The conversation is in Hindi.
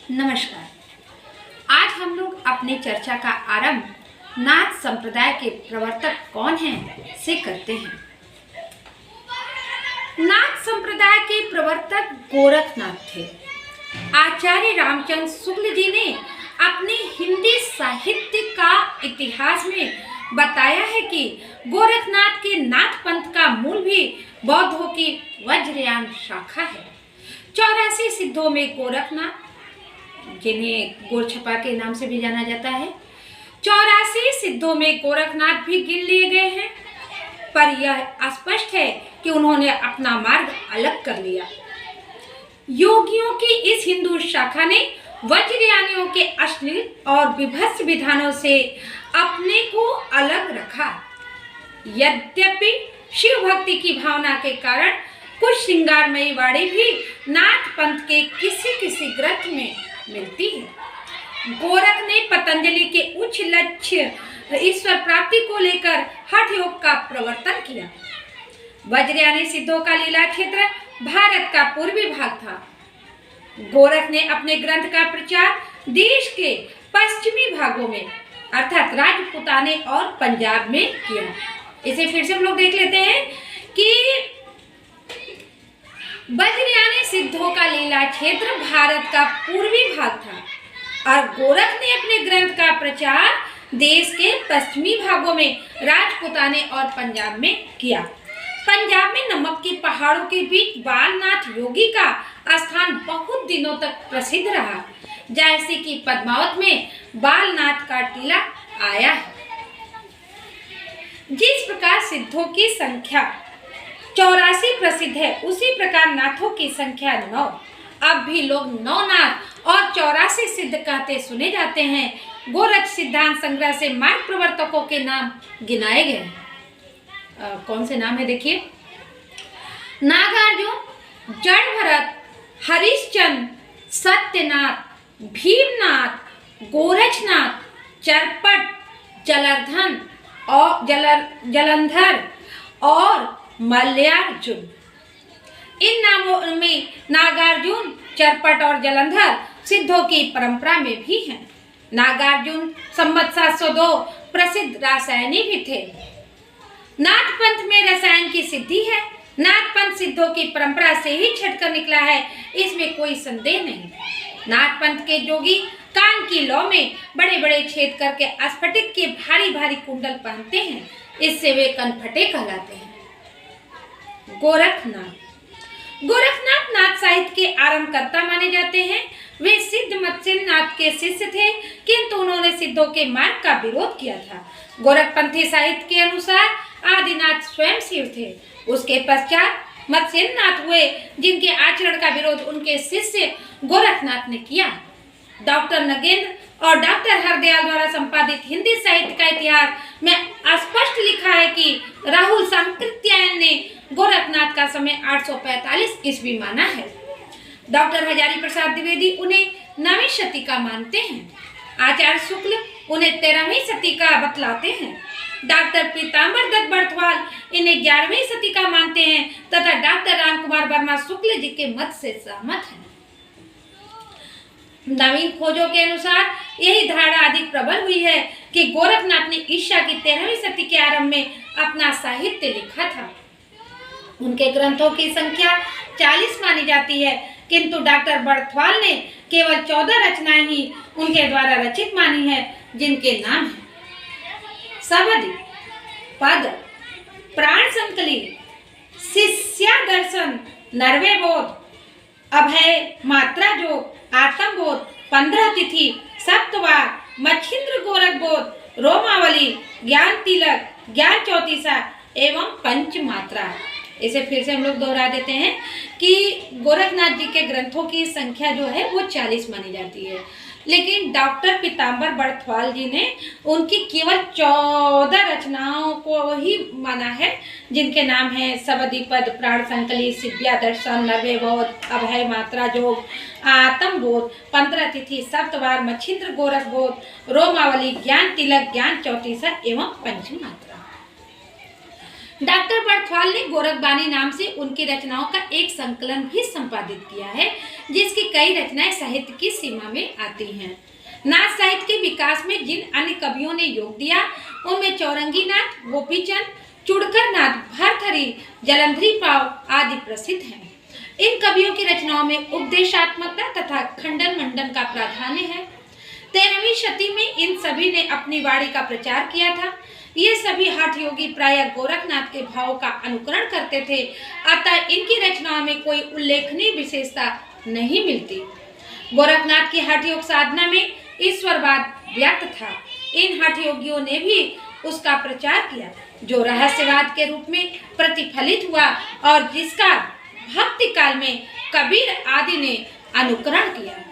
नमस्कार। आज हम लोग अपनी चर्चा का आरंभ नाथ संप्रदाय के प्रवर्तक कौन हैं से करते हैं। नाथ संप्रदाय के प्रवर्तक गोरखनाथ थे। आचार्य रामचंद्र शुक्ल जी ने अपने हिंदी साहित्य का इतिहास में बताया है कि गोरखनाथ के नाथ पंथ का मूल भी बौद्धों की वज्रयान शाखा है। 84 सिद्धों में गोरखनाथ, जिन्हें गोरछपा के नाम से भी जाना जाता है, 84 सिद्धों में गोरखनाथ भी गिन लिए गए हैं, पर यह स्पष्ट है कि उन्होंने अपना मार्ग अलग कर लिया। योगियों की इस हिंदू शाखा ने वज्रयानियों के अश्लील और विभत्स विधानों से अपने को अलग रखा। यद्यपि शिव भक्ति की भावना के कारण कुछ श्रृंगारमयी वाणी भी नाथ पंथ के किसी किसी ग्रंथ में मिलती है। गोरख ने पतंजलि के उच्च लक्ष्य ईश्वर प्राप्ति को लेकर हठ योग का प्रवर्तन किया। वज्रयानी सिद्धों का लीला क्षेत्र भारत का पूर्वी भाग था। गोरख ने अपने ग्रंथ का प्रचार देश के पश्चिमी भागों में अर्थात राजपुताने और पंजाब में किया। इसे फिर से हम लोग देख लेते हैं कि वज्रयानी सिद्धों का लीला क्षेत्र भारत का पूर्वी भाग था और गोरख ने अपने ग्रंथ का प्रचार देश के पश्चिमी भागों में राजपुताने और पंजाब में किया। पंजाब में नमक के पहाड़ों के बीच बालनाथ योगी का स्थान बहुत दिनों तक प्रसिद्ध रहा, जैसे कि पद्मावत में बालनाथ का टीला आया है। जिस प्रकार सिद्धों की संख्या 84 प्रसिद्ध है, उसी प्रकार नाथों की संख्या 9। अब भी लोग 9 नाथ और 84 सिद्ध कहते सुने जाते हैं। गोरख सिद्धांत संग्रह से मार्ग प्रवर्तकों के नाम गिनाए गए हैं। कौन से नाम है देखिए। नागार्जुन, जड़भरत, हरिश्चंद्र, सत्यनाथ, भीमनाथ, गोरक्षनाथ, चरपट, जलर्धन और जलंधर और मल्यार्जुन। इन नामों में नागार्जुन, चरपट और जलंधर सिद्धों की परंपरा में भी हैं। नागार्जुन संवत 702 प्रसिद्ध रासायनी भी थे। नाथ पंथ में रसायन की सिद्धि है। नाथ पंथ सिद्धों की परंपरा से ही छटकर निकला है, इसमें कोई संदेह नहीं। नाथ पंथ के जोगी कान की लौ में बड़े बड़े छेद करके स्फटिक के भारी भारी कुंडल पहनते हैं, इससे वे कनफटे कहलाते हैं। गोरखनाथ नाथ साहित्य के आरंभकर्ता माने जाते हैं। वे सिद्ध मत्स्य नाथ के शिष्य थे, किंतु उन्होंने सिद्धों के मार्ग का विरोध किया था। गोरखपंथी साहित्य के अनुसार आदिनाथ स्वयं शिव थे। उसके पश्चात मत्स्यनाथ हुए, जिनके आचरण का विरोध उनके शिष्य गोरखनाथ ने किया। डॉक्टर नगेंद्र और डॉक्टर हरदयाल द्वारा संपादित हिंदी साहित्य का इतिहास में स्पष्ट लिखा है कि राहुल सांकृत्यायन ने गोरखनाथ का समय 845 ईस्वी माना है। डॉक्टर हजारी प्रसाद द्विवेदी उन्हें 9वीं शती का मानते हैं। आचार्य शुक्ल उन्हें 13वीं शती का बतलाते हैं। डॉक्टर पीताम्बर दत्त बर्थवाल इन्हें 11वीं शती का मानते हैं तथा डॉक्टर रामकुमार वर्मा शुक्ल जी के मत से सहमत हैं। नवीन खोजों के अनुसार यही धारणा अधिक प्रबल हुई है कि गोरखनाथ ने ईसा की 13वीं शती के आरंभ में अपना साहित्य लिखा था। उनके ग्रंथों की संख्या 40 मानी जाती है, किंतु डॉक्टर बर्थवाल ने केवल 14 रचनाएं ही उनके द्वारा रचित मानी है, जिनके नाम है सवदी, पद, प्राण संकली, शिष्या दर्शन, नरवे बोध, अभय मात्रा जोग, आत्म बोध, 15 तिथि, सप्तवार, मच्छिंद्र गोरख बोध, रोमावली, ज्ञान तिलक, ज्ञान चौतीसा एवं पंच मात्रा। इसे फिर से हम लोग दोहरा देते हैं कि गोरखनाथ जी के ग्रंथों की संख्या जो है वो 40 मानी जाती है, लेकिन डॉक्टर पीताम्बर बर्थवाल जी ने उनकी केवल 14 रचनाओं को ही माना है, जिनके नाम है सवदी, पद, प्राण संकली, शिव्या दर्शन, नरवे बोध, अभय मात्रा जोग, आत्म बोध, 15 तिथि, सप्तवार, मच्छिंद्र गोरख बोध, रोमावली, ज्ञान तिलक, ज्ञान चौतीसा एवं पंच मात्रा। डॉक्टर बर्थवाल ने गोरखबानी नाम से उनकी रचनाओं का एक संकलन भी संपादित किया है, जिसकी कई रचनाएं साहित्य की सीमा में आती हैं। नाथ साहित्य के विकास में जिन अन्य कवियों ने योग दिया उनमें चौरंगी नाथ, गोपीचंद, चुड़कर नाथ, भर्तहरि, जलंधरी पाव आदि प्रसिद्ध हैं। इन कवियों की रचनाओं में उपदेशात्मकता तथा खंडन मंडन का प्राधान्य है। 13वीं शती में इन सभी ने अपनी वाणी का प्रचार किया था। ये सभी हठ योगी प्रायः गोरखनाथ के भावों का अनुकरण करते थे, अतः इनकी रचनाओं में कोई उल्लेखनीय विशेषता नहीं मिलती। गोरखनाथ की हठ योग साधना में ईश्वरवाद व्यक्त था। इन हठ योगियों ने भी उसका प्रचार किया, जो रहस्यवाद के रूप में प्रतिफलित हुआ और जिसका भक्ति काल में कबीर आदि ने अनुकरण किया।